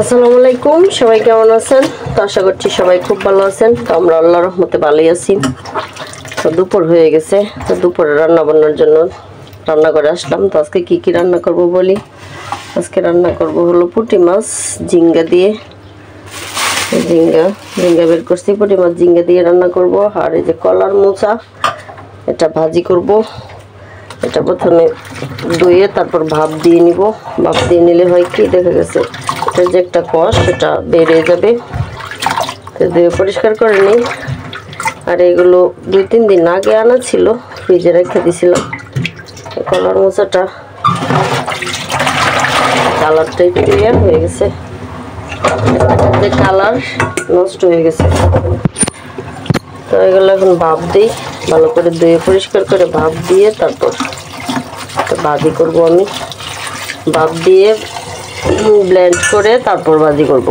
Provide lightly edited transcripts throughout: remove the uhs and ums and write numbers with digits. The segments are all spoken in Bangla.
আসসালামু আলাইকুম, সবাই কেমন আছেন? তো আশা করছি সবাই খুব ভালো আছেন। তো আমরা আল্লাহর রহমতে ভালোই আছি। তো দুপুর হয়ে গেছে, তো দুপুরে রান্না বান্নার জন্য রান্না করে আসলাম। তো আজকে কি রান্না করব বলি। আজকে রান্না করব হলো পুঁটি মাছ ঝিঙ্গা দিয়ে। ঝিঙ্গা বের করছি, পুঁটি মাছ ঝিঙ্গা দিয়ে রান্না করব। আর এই যে কলার মোচা, এটা ভাজি করব। এটা প্রথমে ধুয়ে তারপর ভাপ দিয়ে নিব। ভাপ দিয়ে নিলে হয় কি, দেখা গেছে এটার যে একটা কষ সেটা বেরিয়ে যাবে। তো ধুয়ে পরিষ্কার করে নিই। আর এগুলো 2-3 দিন আগে আনা ছিল, ফ্রিজে রেখে দিয়েছিলাম। কলার মোচাটা কালারটা একটু হয়ে গেছে, যে কালার নষ্ট হয়ে গেছে। তো এগুলো এখন ভাপ দিই, ভালো করে ধুয়ে পরিষ্কার করে ভাপ দিয়ে তারপর ভাজি করব। আমি ভাপ দিয়ে ব্লেন্ড করে তারপর ভাজি করব।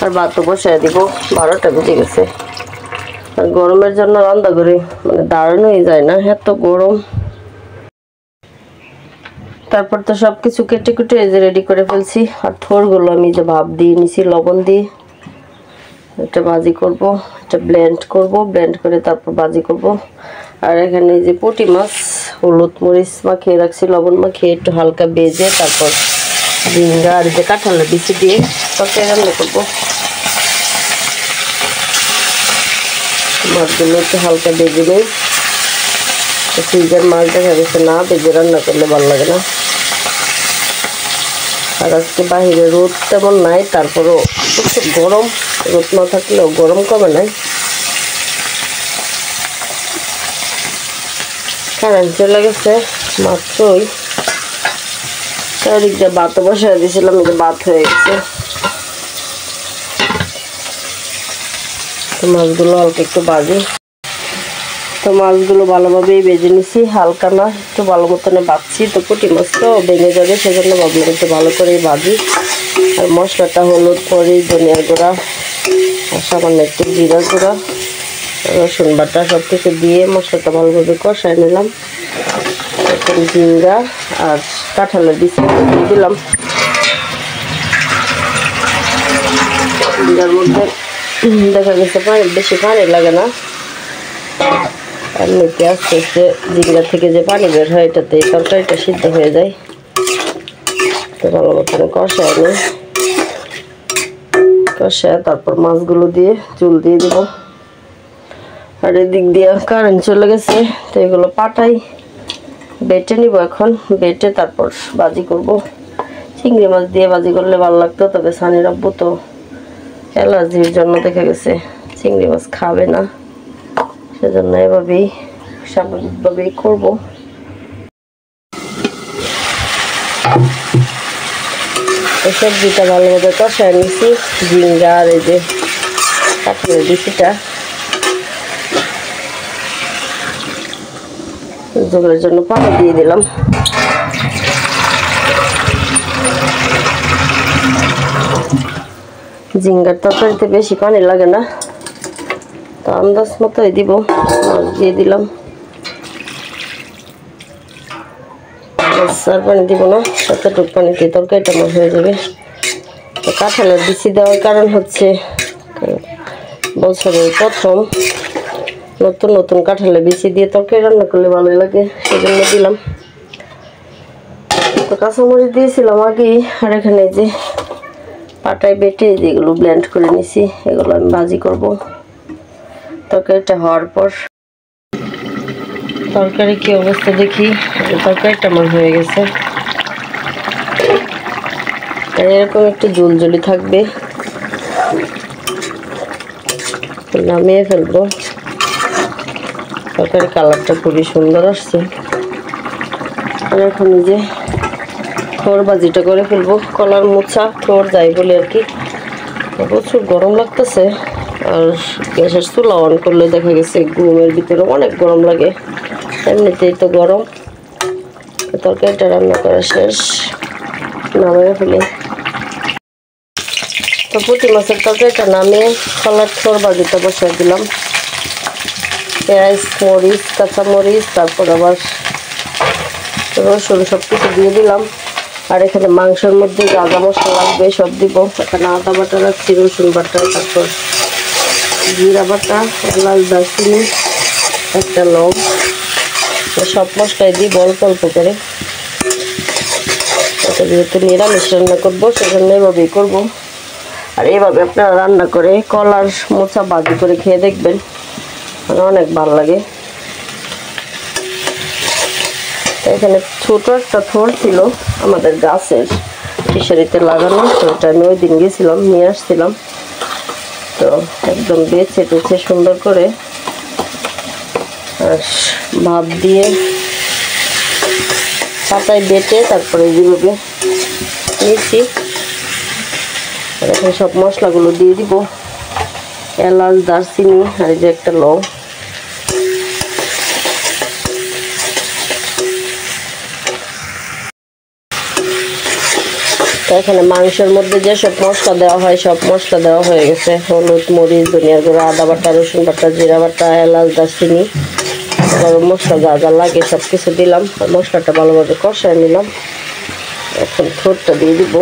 আর ভাতও বসায় দিব, 12টা বেজে গেছে। আর গরমের জন্য রান্না করে মানে দাঁড়ানোই যায় না, এত গরম। তারপর তো সব কিছু কেটে কুটে এই যে রেডি করে ফেলছি। আর থোরগুলো আমি যে ভাপ দিয়ে নিছি লবণ দিয়ে, এটা ভাজি করব। এটা ব্লেন্ড করব, ব্লেন্ড করে তারপর ভাজি করব। আর এখানে যে পুঁটি মাছ হলুদ মরিচ মাখিয়ে রাখছি, লবণ মাখিয়ে একটু হালকা ভেজে তারপর ঝিঙ্গা আর যে কাঁঠালের বিচি দিয়ে তরকারি রান্না করবো। মাছগুলো একটু হালকা ভেজে নেই। ফ্রিজের মাছ দেখা গেছে না ভেজে রান্না করলে ভালো লাগে না। আর আজকে বাহিরে রোদ তেমন নাই, তারপরও প্রচুর গরম। রোদ না থাকলেও গরম কমে নাই। কারেন্ট চলে গেছে মাত্রই। চারিদিক দিয়ে ভাতও বসাই দিয়েছিলাম, যে ভাত হয়ে গেছে। তো মাছগুলো হালকা একটু ভাজি। তো মাছগুলো ভালোভাবেই ভেজে নিছি, হালকা না, একটু ভালো মতনে ভাজছি। তো পুঁটি মাছ তো ভেঙে যাবে, সেজন্য ভাবলাম একটু ভালো করেই ভাজি। আর মশলাটা হলুদ মরিচ ধনিয়ার গুঁড়া আর সামান্য একটু জিরা গুঁড়া রসুন বাটা সব কিছু দিয়ে মশলাটা ভালোভাবে কষায় নিলাম। এখন ঝিঙ্গা আর কাঁঠালের বিচি দিয়ে দিলাম। ঝিঙ্গার মধ্যে দেখা গেছে বেশি পানি লাগে না, এমনিতে আস্তে আস্তে ঝিঙ্গা থেকে যে পানি বের হয় এটাতে তরকারিটা সিদ্ধ হয়ে যায়। তো ভালো মতন কষায় নিই, কষায় তারপর মাছগুলো দিয়ে চুল দিয়ে দিব। আর এদিক দিয়ে কারেন্ট চলে গেছে, তো এগুলো পাটাই বেটে নিব। এখন বেটে তারপর ভাজি করব। চিংড়ি মাছ দিয়ে ভাজি করলে ভালো লাগতো, তবে সানির আব্বু তো অ্যালার্জির জন্য দেখা গেছে চিংড়ি মাছ খাবে না, সেজন্য এভাবেই স্বাভাবিকভাবেই করবো। এই সবজিটা ভালোভাবে কষায় নিছি, ঝিঙ্গা আর এই যে কাঁঠালের বিচিটা। ঝোলের জন্য পানি দিয়ে দিলাম। ঝিঙ্গার তরকারিতে বেশি পানি লাগে না, তো আন্দাজ মতোই দিব। মাছ দিয়ে দিলাম, আর পানি দিব না, যতটুকু পানিতে তরকারিটা আমার হয়ে যাবে। তো কাঁঠালের বিচি দেওয়ার কারণ হচ্ছে বছরের প্রথম নতুন নতুন কাঁঠালের বিচি দিয়ে তরকারি রান্না করলে ভালো লাগে, সেজন্য দিলাম। তো কাঁচামরিচ দিয়েছিলাম আগেই। আর এখানে যে পাটায় বেটে যেগুলো ব্লেন্ড করে নিছি, এগুলো আমি ভাজি করব। তরকারিটা হওয়ার পর তরকারি কি অবস্থা দেখি। তরকারিটা আমার হয়ে গেছে, এরকম একটু ঝোলঝোলি থাকবে। নামিয়ে ফেলবো। তরকারি কালারটা খুবই সুন্দর আসছে। আর এখন যে থোর ভাজিটা করে ফেলবো, কলার মোচা থোর যাই বলে আর কি। প্রচুর গরম লাগতেছে, আর গ্যাসের চুলা অন করলে দেখা গেছে ঘুমের ভিতরে অনেক গরম লাগে, এমনিতেই তো গরম। তরকারিটা রান্না করা শেষ, নামিয়ে ফেলি। তো পুঁটি মাছের তরকারিটা নামিয়ে কলার থোর ভাজিটা বসাই দিলাম। পেঁয়াজ মরিচ কাঁচামরিচ তারপর আবার রসুন সব কিছু দিয়ে দিলাম। আর এখানে মাংসের মধ্যে যা যা মশলা লাগবে সব দিব। এখানে আদা বাটা রাখছি, রসুন বাটা, তারপর জিরা বাটা, এলাচ, দারচিনি, একটা লং, সব মশলাই দিব অল্প অল্প করে। এটা যেহেতু নিরামিষ রান্না করবো সেজন্য এভাবেই করবো। আর এইভাবে আপনারা রান্না করে কলার মোচা ভাজি করে খেয়ে দেখবেন, মানে অনেক ভালো লাগে। এখানে ছোট একটা থোড় ছিল আমাদের গাছের ফিশারিতে লাগানো, তো ওটা আমি ওই দিন গেছিলাম নিয়ে আসছিলাম। তো একদম বেছে টেছে সুন্দর করে আর ভাত দিয়ে পাতায় বেটে তারপরে যেভাবে নিয়েছি। আর এখন সব মশলাগুলো দিয়ে দিব, এলাচ, দারচিনি আর এই যে একটা লং। এখানে মাংসের মধ্যে যে সব মশলা দেওয়া হয় সব মশলা দেওয়া হয়ে গেছে, হলুদ, মরিচ, ধনিয়া গুঁড়ো, আদা বাটা, রসুন বাটা, জিরা বাটা, এলাচ, দারচিনি, গরম মশলা যা যা লাগে সব কিছু দিলাম। আর মশলাটা ভালোভাবে কষায় নিলাম। এখন থোড়টা দিয়ে দিব।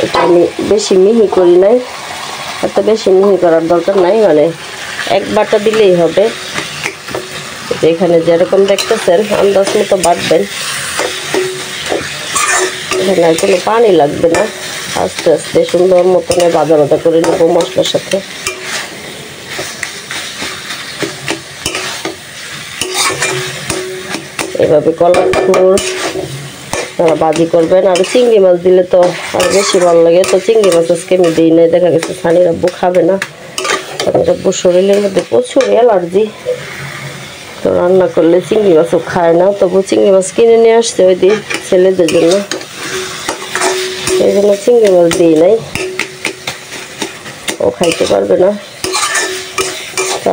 এটা আমি বেশি মিহি করি নাই, এত বেশি মিহি করার দরকার নাই, মানে এক বাটা দিলেই হবে। এখানে যেরকম দেখতেছেন আন্দাজ মতো বাটবেন, এখানে আর কোনো পানি লাগবে না। আস্তে আস্তে সুন্দর মতনে ভাজা ভাজা করে নেব মশলার সাথে। এভাবে কলার থোড় ভাজি করবেন। আর চিংড়ি মাছ দিলে তো আর বেশি ভালো লাগে। তো চিংড়ি মাছ আজকে আমি দিই নাই, দেখা গেছে সানির আব্বু খাবে না, সানির আব্বুর শরীরের মধ্যে প্রচুর অ্যালার্জি, তো রান্না করলে চিংড়ি মাছও খায় না। তবু চিংড়ি মাছ কিনে নিয়ে আসছে ওই দিন ছেলেদের জন্য, এই জন্য চিংড়ি মাছ দিই নাই, ও খাইতে পারবে না।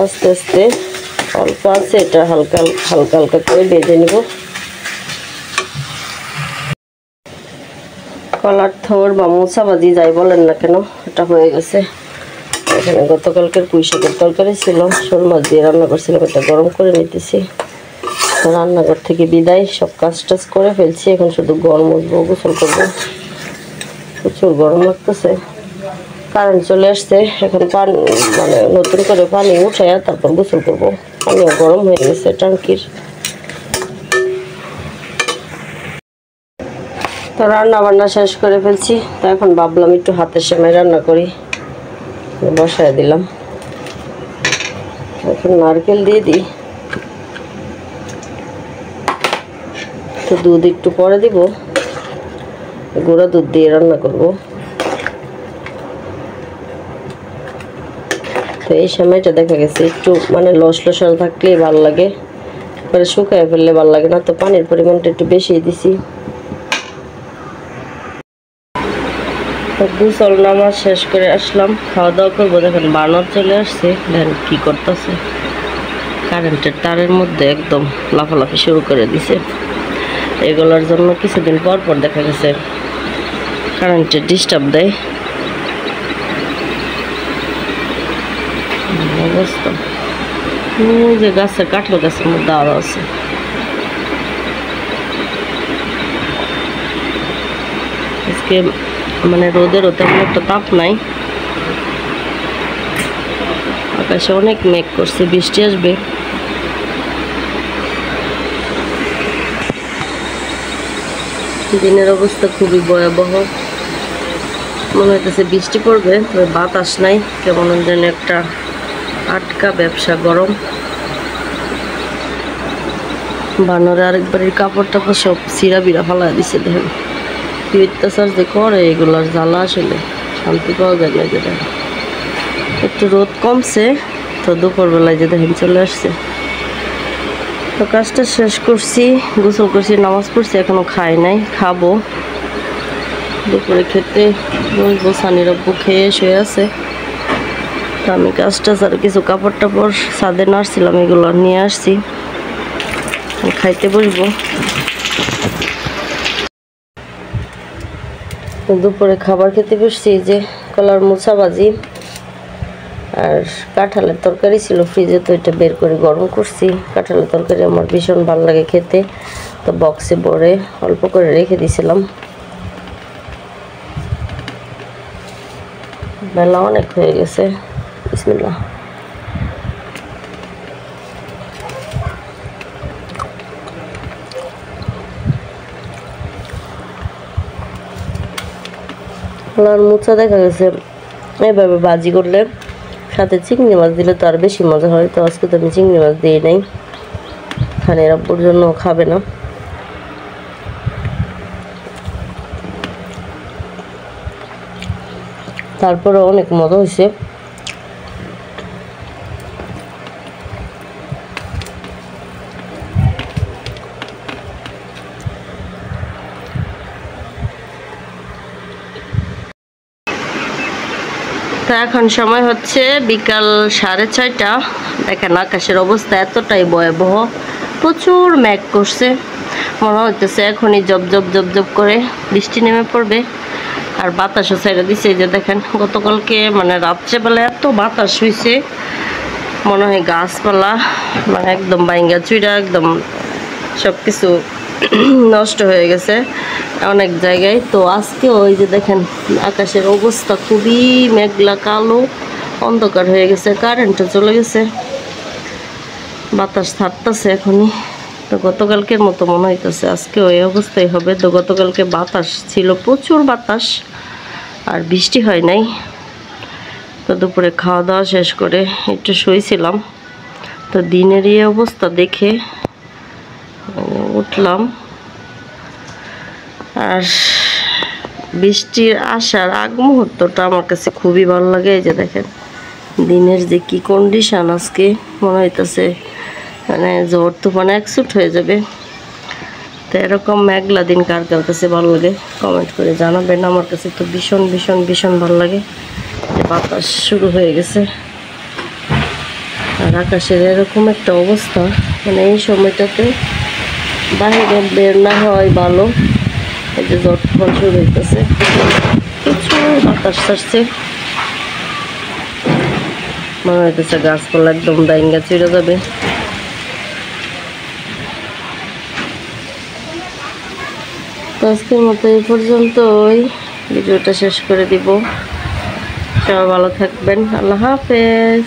আস্তে আস্তে অল্প আছে, এটা হালকা হালকা হালকা করে ভেজে নিব। কলার থোড় বা মোচা ভাজি যাই বলেন না কেন, এটা হয়ে গেছে। এখানে গতকালকের পুঁই শাকের তরকারি ছিল, শোল মাছ দিয়ে রান্না করছিলাম, এটা গরম করে নিতেছি। রান্নাঘর থেকে বিদায়, সব কাজ টাজ করে ফেলছি, এখন শুধু গরম উঠবো, গোসল করবো। প্রচুর গরম লাগতেছে, কারেন্ট চলে আসছে। এখন পানি মানে নতুন করে পানি উঠাইয়া তারপর গোসল করবো, পানিও গরম হয়ে গেছে ট্যাঙ্কির। তো রান্না বান্না শেষ করে ফেলছি, তো এখন ভাবলাম একটু হাতের সেমাই রান্না করি, বসায় দিলাম। এখন নারকেল দিয়ে দিই, তো দুধ একটু পরে দিব, গুঁড়া দুধ দিয়ে রান্না করব। তো এই সময়টা দেখা গেছে একটু মানে লসলসাল থাকলেই ভালো লাগে, পরে শুকায় ফেললে ভালো লাগে না। তো পানির পরিমাণটা একটু বেশি দিছি। গোসল নামাজ শেষ করে আসলাম, খাওয়া দাওয়া করবো। দেখেন বানর চলে আসছে, দেখেন কি করতেছে, কারেন্টের তারের মধ্যে একদম লাফালাফি শুরু করে দিছে। এগুলোর জন্য কিছুদিন পর পর দেখা গেছে কারেন্টের ডিস্টার্ব দেয়। অবস্থা যে গাছের কাঠল গাছের মধ্যে আরো আছে। আজকে মানে রোদেরও তেমন একটা তাপ নাই, আকাশে অনেক মেঘ করছে, বৃষ্টি আসবে। দিনের অবস্থা খুবই ভয়াবহ, মনে হইতেছে বৃষ্টি পড়বে, তবে বাতাস নাই, কেমন যেন একটা আটকা ব্যবসা, গরম। বানরে আরেকবারের কাপড় টাপড় সব চিরা বিরা ফালা দিছে। দেখেন কি অত্যাচার যে করে, এগুলার জ্বালা আসলে শান্তি পাওয়া যায় না। যেটা একটু রোদ কমছে, তো দুপুরবেলায় যে দেখেন চলে আসছে। তো কাজটা শেষ করছি, গোসল করছি, নামাজ পড়ছি, এখনো খাই নাই, খাবো। দুপুরে খেতে বসবো, সানির আব্বু খেয়ে শুয়ে আছে। তো আমি কাজটা আর কিছু কাপড় টাপড় ছাদে নাড়ছিলাম, এগুলো নিয়ে আসছি, খাইতে বসবো। দুপুরে খাবার খেতে বসছি, যে কলার মোচা ভাজি আর কাঁঠালের তরকারি ছিল ফ্রিজে, তো এটা বের করে গরম করছি। কাঁঠালের তরকারি আমার ভীষণ ভালো লাগে খেতে, তো বক্সে ভরে অল্প করে রেখে দিয়েছিলাম। বেলা অনেক হয়ে গেছে। বিসমিল্লাহ। মুচা দেখা গেছে এভাবে ভাজি করলে সাথে চিংড়ি মাছ দিলে তো আর বেশি মজা হয়। তো আজকে তো আমি চিংড়ি মাছ দিই নাই, খানের আব্বুর জন্য খাবে না। তারপরে অনেক মজা হয়েছে। তো এখন সময় হচ্ছে বিকাল 6:30। দেখেন আকাশের অবস্থা এতটাই ভয়াবহ, প্রচুর মেঘ করছে। মনে হইতেছে এখনই জব জব জব জব করে বৃষ্টি নেমে পড়বে। আর বাতাসও ছেড়ে দিছে। যে দেখেন গতকালকে মানে রাত্রেবেলা এত বাতাস হয়েছে, মনে হয় গাছপালা মানে একদম বাইঙ্গা চুইরা একদম সব কিছু নষ্ট হয়ে গেছে অনেক জায়গায়। তো আজকে ওই যে দেখেন আকাশের অবস্থা খুবই মেঘলা, কালো অন্ধকার হয়ে গেছে, কারেন্টও চলে গেছে, বাতাস থাকতেছে এখনই। তো গতকালকের মতো মনে হইতেছে আজকে ওই অবস্থাই হবে। তো গতকালকে বাতাস ছিল, প্রচুর বাতাস, আর বৃষ্টি হয় নাই। তো দুপুরে খাওয়া দাওয়া শেষ করে একটু শুয়েছিলাম। তো দিনের এই অবস্থা দেখে উঠলাম। আর বৃষ্টির আসার আগ মুহূর্তটা আমার কাছে খুবই ভালো লাগে। এই যে দেখেন দিনের যে কি কন্ডিশন, আজকে মনে হইতেছে মানে ঝড় তুফান একসুট হয়ে যাবে। তো এরকম মেঘলা দিন কার কার কাছে ভালো লাগে কমেন্ট করে জানাবেন। আমার কাছে তো ভীষণ ভীষণ ভীষণ ভালো লাগে। যে বাতাস শুরু হয়ে গেছে আর আকাশের এরকম একটা অবস্থা, মানে এই সময়টাতে বাইরে বের না হয় ভালো। এই যে ঝড় তুফান শুরু হইতেছে, প্রচুর বাতাস ছাড়ছে, মনে হইতেছে গাছপালা একদম ডাইঙ্গা চিড়ে যাবে। তো আজকের মতো এই পর্যন্তই, ভিডিওটা শেষ করে দিব। সবাই ভালো থাকবেন, আল্লাহ হাফেজ।